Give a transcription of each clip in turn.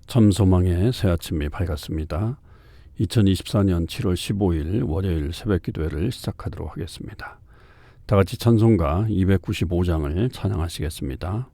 참소망의 새 아침이 밝았습니다. 2024년 7월 15일 월요일 새벽 기도회를 시작하도록 하겠습니다. 다 같이 찬송가 295장을 찬양하시겠습니다.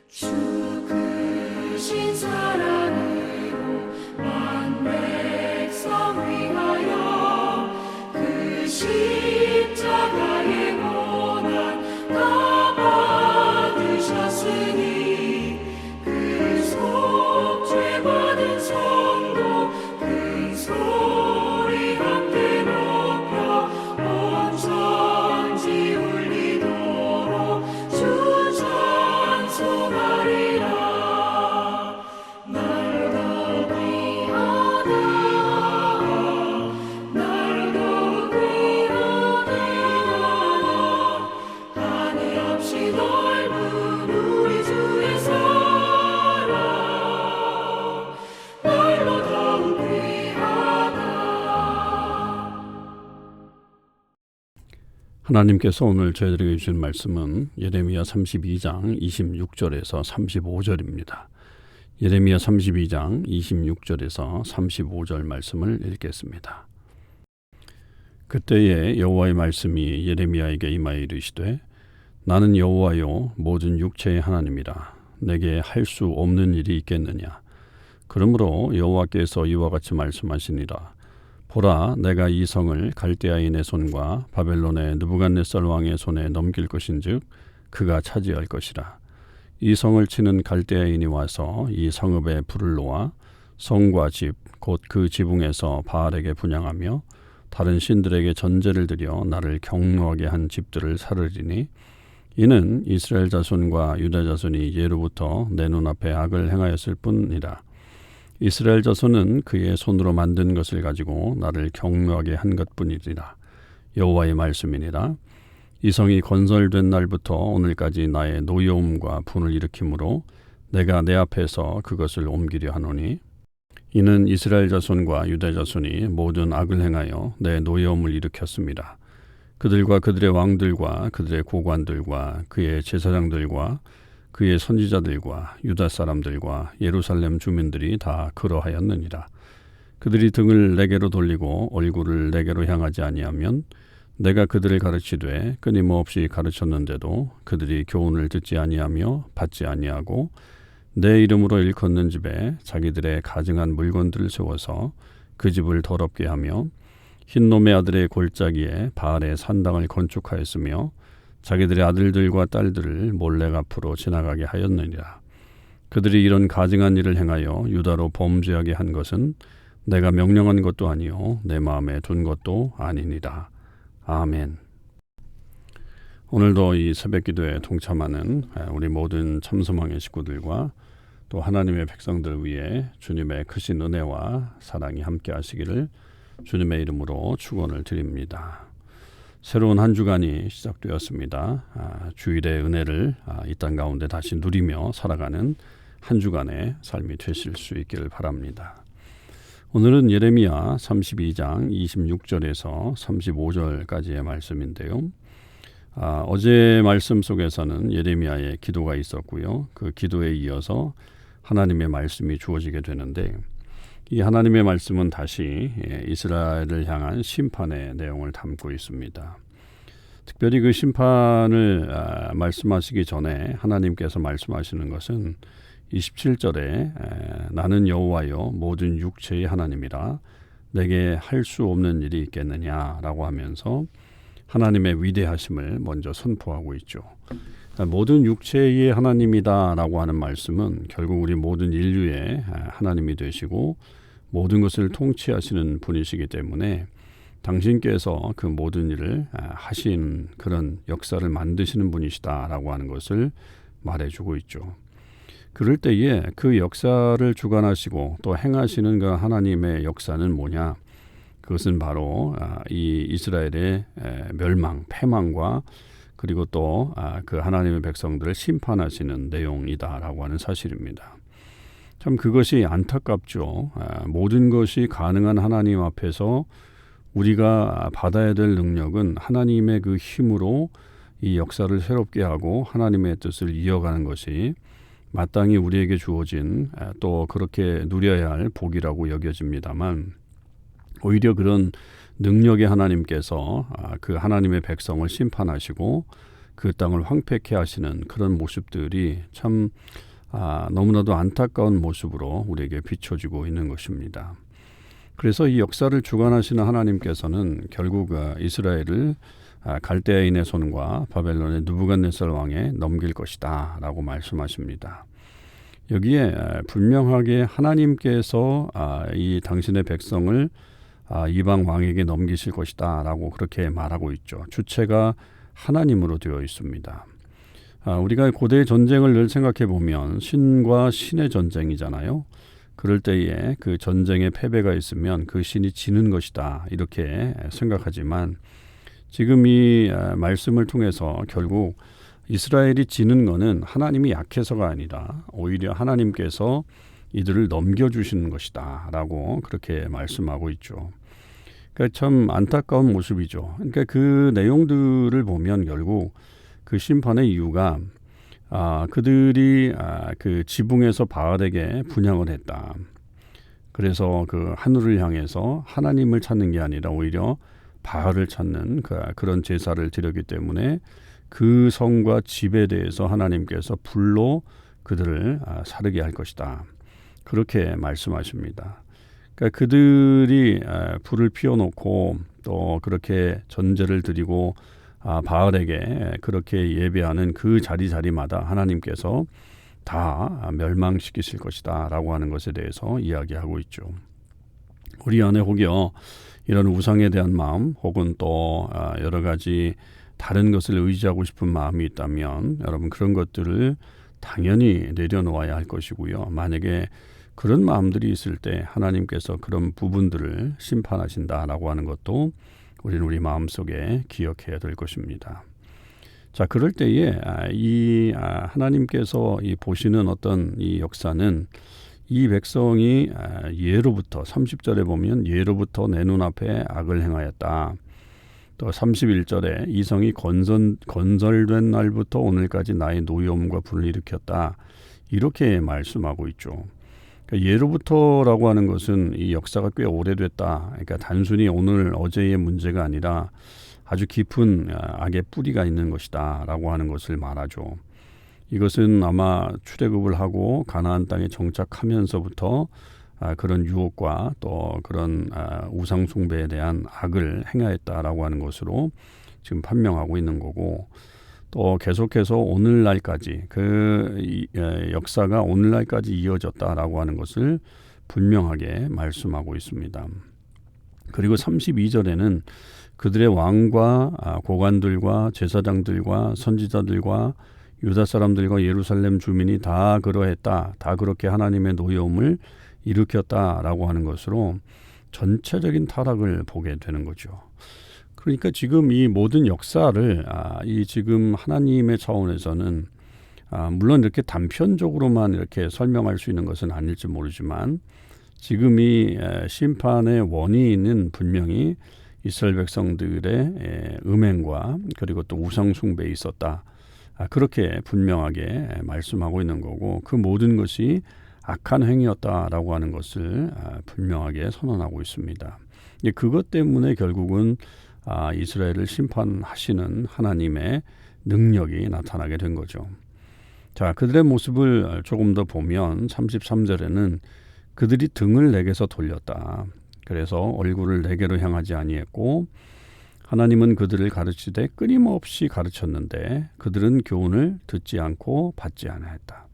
주 크신 사랑으로 만 백성 위하여 그 십자가의 고난 다 받으셨으니 그 속죄 받은 성도 큰 소리 함께 높여 온 천지 울리도록 주 찬송하리라. 날로 더욱 귀하다, 날로 더욱 귀하다. 하늘 없이 넓은 우리 주의 사랑, 날로 더욱 귀하다. 하나님께서 오늘 저희들에게 주신 말씀은 예레미야 32장 26절에서 35절입니다. 예레미야 32장 26절에서 35절 말씀을 읽겠습니다. 그때에 여호와의 말씀이 예레미야에게 임하여 이르시되 나는 여호와요 모든 육체의 하나님이라. 내게 할 수 없는 일이 있겠느냐. 그러므로 여호와께서 이와 같이 말씀하시니라. 보라, 내가 이 성을 갈대아인의 손과 바벨론의 느부갓네살 왕의 손에 넘길 것인즉 그가 차지할 것이라. 이 성을 치는 갈대아인이 와서 이 성읍에 불을 놓아 성과 집 곧 그 지붕에서 바알에게 분향하며 다른 신들에게 전제를 드려 나를 경노하게 한 집들을 사르리니 이는 이스라엘 자손과 유다 자손이 예로부터 내 눈앞에 악을 행하였을 뿐이라. 이스라엘 자손은 그의 손으로 만든 것을 가지고 나를 경노하게 한 것뿐이니라. 여호와의 말씀이니라. 이 성이 건설된 날부터 오늘까지 나의 노여움과 분을 일으키므로 내가 내 앞에서 그것을 옮기려 하노니 이는 이스라엘 자손과 유다 자손이 모든 악을 행하여 내 노여움을 일으켰습니다. 그들과 그들의 왕들과 그들의 고관들과 그의 제사장들과 그의 선지자들과 유다 사람들과 예루살렘 주민들이 다 그러하였느니라. 그들이 등을 내게로 돌리고 얼굴을 내게로 향하지 아니하면 내가 그들을 가르치되 끊임없이 가르쳤는데도 그들이 교훈을 듣지 아니하며 받지 아니하고 내 이름으로 일컫는 집에 자기들의 가증한 물건들을 세워서 그 집을 더럽게 하며 흰놈의 아들의 골짜기에 바알의 산당을 건축하였으며 자기들의 아들들과 딸들을 몰래 앞으로 지나가게 하였느니라. 그들이 이런 가증한 일을 행하여 유다로 범죄하게 한 것은 내가 명령한 것도 아니요 내 마음에 둔 것도 아니니라. 아멘. 오늘도 이 새벽기도에 동참하는 우리 모든 참소망의 식구들과 또 하나님의 백성들 위해 주님의 크신 은혜와 사랑이 함께 하시기를 주님의 이름으로 축원을 드립니다. 새로운 한 주간이 시작되었습니다. 주일의 은혜를 이 땅 가운데 다시 누리며 살아가는 한 주간의 삶이 되실 수 있기를 바랍니다. 오늘은 예레미야 32장 26절에서 35절까지의 말씀인데요. 어제 말씀 속에서는 예레미야의 기도가 있었고요. 그 기도에 이어서 하나님의 말씀이 주어지게 되는데 이 하나님의 말씀은 다시 이스라엘을 향한 심판의 내용을 담고 있습니다. 특별히 그 심판을 말씀하시기 전에 하나님께서 말씀하시는 것은 27절에 나는 여호와여 모든 육체의 하나님이라 내게 할 수 없는 일이 있겠느냐라고 하면서 하나님의 위대하심을 먼저 선포하고 있죠. 모든 육체의 하나님이다라고 하는 말씀은 결국 우리 모든 인류의 하나님이 되시고 모든 것을 통치하시는 분이시기 때문에 당신께서 그 모든 일을 하신 그런 역사를 만드시는 분이시다라고 하는 것을 말해주고 있죠. 그럴 때에 그 역사를 주관하시고 또 행하시는 그 하나님의 역사는 뭐냐? 그것은 바로 이 이스라엘의 멸망, 패망과 그리고 또 그 하나님의 백성들을 심판하시는 내용이다라고 하는 사실입니다. 참 그것이 안타깝죠. 모든 것이 가능한 하나님 앞에서 우리가 받아야 될 능력은 하나님의 그 힘으로 이 역사를 새롭게 하고 하나님의 뜻을 이어가는 것이 마땅히 우리에게 주어진 또 그렇게 누려야 할 복이라고 여겨집니다만 오히려 그런 능력의 하나님께서 그 하나님의 백성을 심판하시고 그 땅을 황폐케 하시는 그런 모습들이 참 너무나도 안타까운 모습으로 우리에게 비춰지고 있는 것입니다. 그래서 이 역사를 주관하시는 하나님께서는 결국 이스라엘을 갈대아인의 손과 바벨론의 느부갓네살 왕에 넘길 것이다 라고 말씀하십니다. 여기에 분명하게 하나님께서 이 당신의 백성을 이방 왕에게 넘기실 것이다 라고 그렇게 말하고 있죠. 주체가 하나님으로 되어 있습니다. 우리가 고대의 전쟁을 늘 생각해 보면 신과 신의 전쟁이잖아요. 그럴 때에 그 전쟁에 패배가 있으면 그 신이 지는 것이다 이렇게 생각하지만 지금 이 말씀을 통해서 결국 이스라엘이 지는 것은 하나님이 약해서가 아니라 오히려 하나님께서 이들을 넘겨주시는 것이다 라고 그렇게 말씀하고 있죠. 그러니까 참 안타까운 모습이죠. 그러니까 그 내용들을 보면 결국 그 심판의 이유가 그들이 그 지붕에서 바알에게 분향을 했다. 그래서 그 하늘을 향해서 하나님을 찾는 게 아니라 오히려 바알을 찾는 그런 제사를 드렸기 때문에 그 성과 집에 대해서 하나님께서 불로 그들을 사르게 할 것이다. 그렇게 말씀하십니다. 그러니까 그들이 불을 피워놓고 또 그렇게 전제를 드리고 바알에게 그렇게 예배하는 그 자리마다 하나님께서 다 멸망시키실 것이다 라고 하는 것에 대해서 이야기하고 있죠. 우리 안에 혹여 이런 우상에 대한 마음 혹은 또 여러 가지 다른 것을 의지하고 싶은 마음이 있다면 여러분 그런 것들을 당연히 내려놓아야 할 것이고요. 만약에 그런 마음들이 있을 때 하나님께서 그런 부분들을 심판하신다라고 하는 것도 우리는 우리 마음속에 기억해야 될 것입니다. 자, 그럴 때에 이 하나님께서 이 보시는 어떤 이 역사는 이 백성이 예로부터 30절에 보면 예로부터 내 눈앞에 악을 행하였다. 또 31절에 이 성이 건설된 날부터 오늘까지 나의 노여움과 분을 일으켰다. 이렇게 말씀하고 있죠. 그러니까 예로부터라고 하는 것은 이 역사가 꽤 오래됐다. 그러니까 단순히 오늘 어제의 문제가 아니라 아주 깊은 악의 뿌리가 있는 것이다 라고 하는 것을 말하죠. 이것은 아마 출애굽을 하고 가나안 땅에 정착하면서부터 그런 유혹과 또 그런 우상 숭배에 대한 악을 행하였다라고 하는 것으로 지금 판명하고 있는 거고, 또 계속해서 오늘날까지 그 역사가 오늘날까지 이어졌다라고 하는 것을 분명하게 말씀하고 있습니다. 그리고 32절에는 그들의 왕과 고관들과 제사장들과 선지자들과 유다 사람들과 예루살렘 주민이 다 그러했다, 다 그렇게 하나님의 노여움을 일으켰다라고 하는 것으로 전체적인 타락을 보게 되는 거죠. 그러니까 지금 이 모든 역사를 이 지금 하나님의 차원에서는 물론 이렇게 단편적으로만 이렇게 설명할 수 있는 것은 아닐지 모르지만, 지금 이 심판의 원인은 분명히 이스라엘 백성들의 음행과 그리고 또 우상 숭배에 있었다, 그렇게 분명하게 말씀하고 있는 거고, 그 모든 것이 악한 행위였다라고 하는 것을 분명하게 선언하고 있습니다. 그것 때문에 결국은 이스라엘을 심판하시는 하나님의 능력이 나타나게 된 거죠. 자, 그들의 모습을 조금 더 보면 33절에는 그들이 등을 내게서 돌렸다. 그래서 얼굴을 내게로 향하지 아니했고, 하나님은 그들을 가르치되 끊임없이 가르쳤는데 그들은 교훈을 듣지 않고 받지 않았다.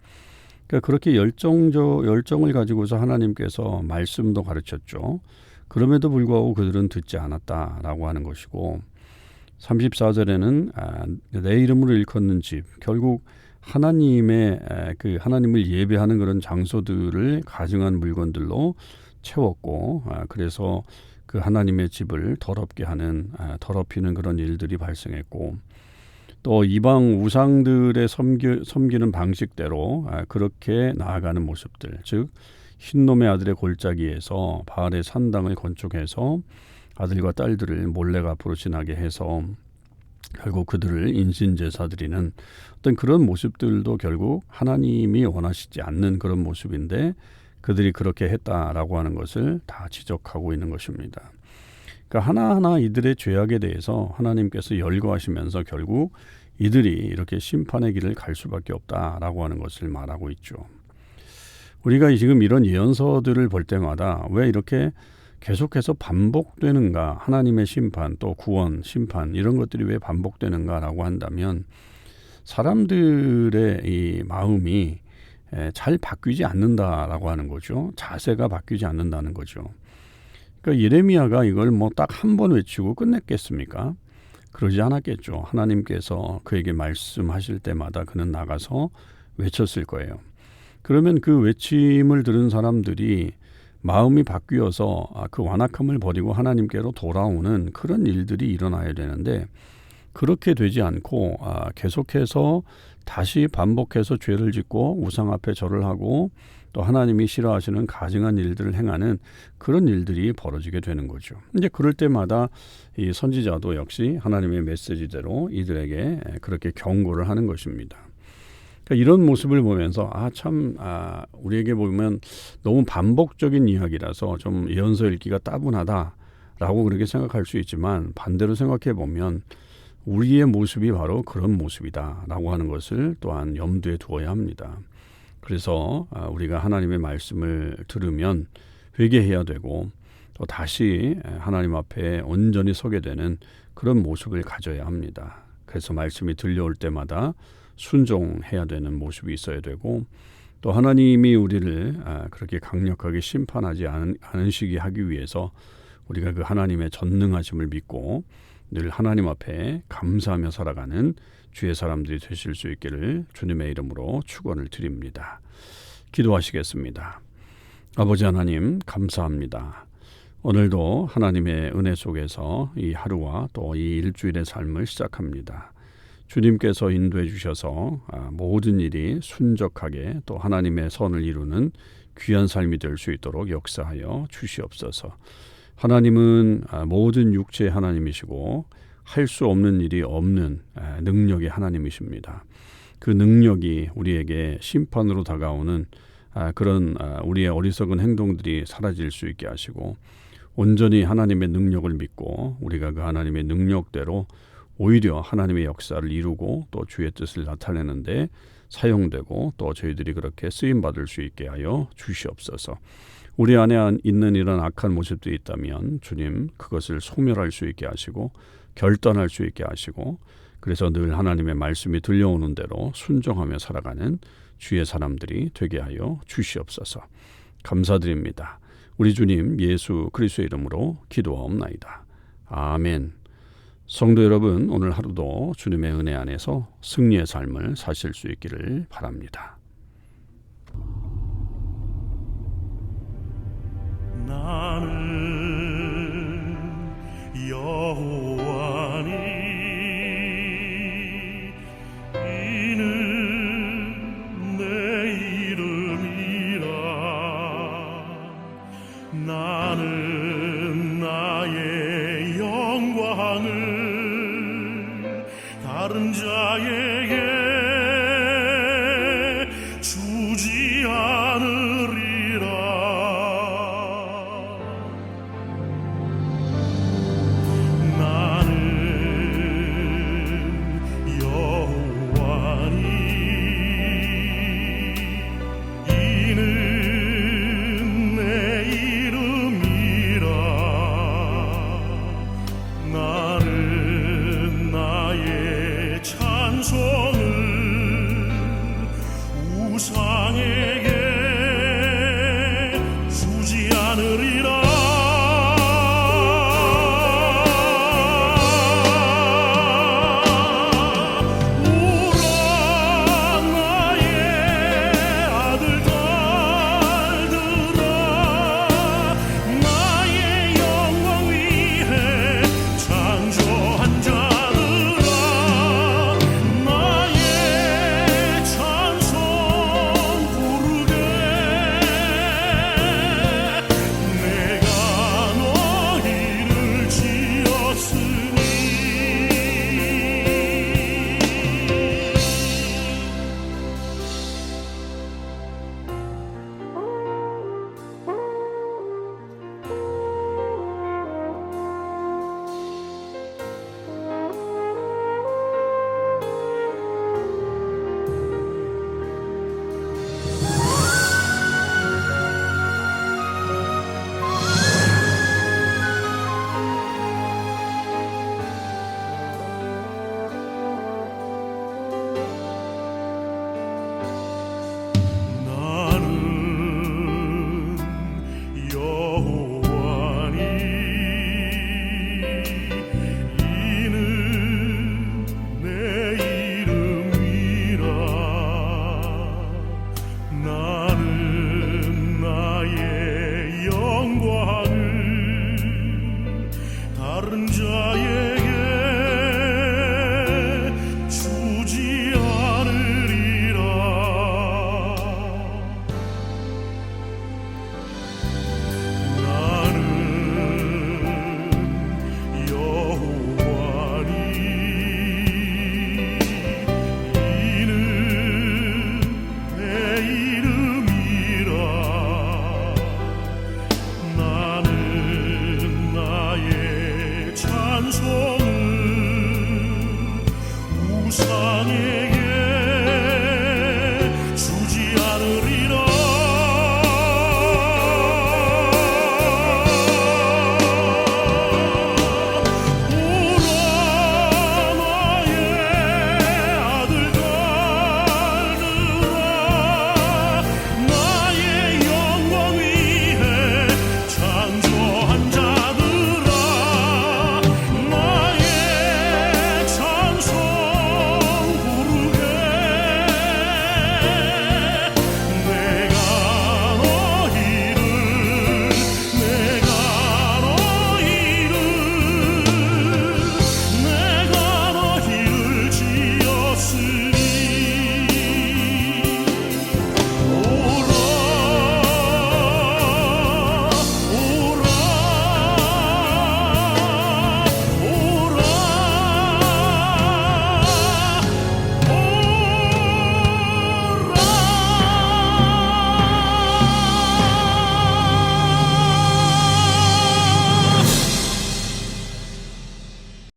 그러니까 그렇게 열정을 가지고서 하나님께서 말씀도 가르쳤죠. 그럼에도 불구하고 그들은 듣지 않았다라고 하는 것이고, 34절에는 내 이름으로 일컫는 집, 결국 하나님의 그 하나님을 예배하는 그런 장소들을 가증한 물건들로 채웠고, 그래서 그 하나님의 집을 더럽히는 그런 일들이 발생했고, 또 이방 우상들의 섬기는 방식대로 그렇게 나아가는 모습들, 즉 흰놈의 아들의 골짜기에서 바알의 산당을 건축해서 아들과 딸들을 몰래가 앞으로 지나게 해서 결국 그들을 인신제사 드리는 어떤 그런 모습들도 결국 하나님이 원하시지 않는 그런 모습인데, 그들이 그렇게 했다라고 하는 것을 다 지적하고 있는 것입니다. 그러니까 하나하나 이들의 죄악에 대해서 하나님께서 열거하시면서 결국 이들이 이렇게 심판의 길을 갈 수밖에 없다라고 하는 것을 말하고 있죠. 우리가 지금 이런 예언서들을 볼 때마다 왜 이렇게 계속해서 반복되는가, 하나님의 심판 또 구원, 심판 이런 것들이 왜 반복되는가라고 한다면, 사람들의 이 마음이 잘 바뀌지 않는다라고 하는 거죠. 자세가 바뀌지 않는다는 거죠. 그러니까 예레미야가 이걸 뭐 딱 한 번 외치고 끝냈겠습니까? 그러지 않았겠죠. 하나님께서 그에게 말씀하실 때마다 그는 나가서 외쳤을 거예요. 그러면 그 외침을 들은 사람들이 마음이 바뀌어서 그 완악함을 버리고 하나님께로 돌아오는 그런 일들이 일어나야 되는데, 그렇게 되지 않고 계속해서 다시 반복해서 죄를 짓고 우상 앞에 절을 하고 또 하나님이 싫어하시는 가증한 일들을 행하는 그런 일들이 벌어지게 되는 거죠. 이제 그럴 때마다 이 선지자도 역시 하나님의 메시지대로 이들에게 그렇게 경고를 하는 것입니다. 그러니까 이런 모습을 보면서 우리에게 보면 너무 반복적인 이야기라서 좀 예언서 읽기가 따분하다라고 그렇게 생각할 수 있지만, 반대로 생각해 보면 우리의 모습이 바로 그런 모습이다라고 하는 것을 또한 염두에 두어야 합니다. 그래서 우리가 하나님의 말씀을 들으면 회개해야 되고, 또 다시 하나님 앞에 온전히 서게 되는 그런 모습을 가져야 합니다. 그래서 말씀이 들려올 때마다 순종해야 되는 모습이 있어야 되고, 또 하나님이 우리를 그렇게 강력하게 심판하지 않으시게 하기 위해서 우리가 그 하나님의 전능하심을 믿고 늘 하나님 앞에 감사하며 살아가는 주의 사람들이 되실 수 있기를 주님의 이름으로 축원을 드립니다. 기도하시겠습니다. 아버지 하나님, 감사합니다. 오늘도 하나님의 은혜 속에서 이 하루와 또 이 일주일의 삶을 시작합니다. 주님께서 인도해 주셔서 모든 일이 순적하게 또 하나님의 선을 이루는 귀한 삶이 될 수 있도록 역사하여 주시옵소서. 하나님은 모든 육체의 하나님이시고 할 수 없는 일이 없는 능력의 하나님이십니다. 그 능력이 우리에게 심판으로 다가오는 그런 우리의 어리석은 행동들이 사라질 수 있게 하시고, 온전히 하나님의 능력을 믿고 우리가 그 하나님의 능력대로 오히려 하나님의 역사를 이루고 또 주의 뜻을 나타내는데 사용되고 또 저희들이 그렇게 쓰임받을 수 있게 하여 주시옵소서. 우리 안에 있는 이런 악한 모습들이 있다면 주님 그것을 소멸할 수 있게 하시고 결단할 수 있게 하시고 그래서 늘 하나님의 말씀이 들려오는 대로 순종하며 살아가는 주의 사람들이 되게 하여 주시옵소서. 감사드립니다. 우리 주님 예수 그리스도의 이름으로 기도하옵나이다. 아멘. 성도 여러분, 오늘 하루도 주님의 은혜 안에서 승리의 삶을 사실 수 있기를 바랍니다. 나는 여호와니 이는 내 이름이라. 나는 나의 영광을 다른 자에게 주지 않으리라. 나는 여호와니 이는 내 이름이라. 나는 나의 찬송을 우상에게 주지 않으리.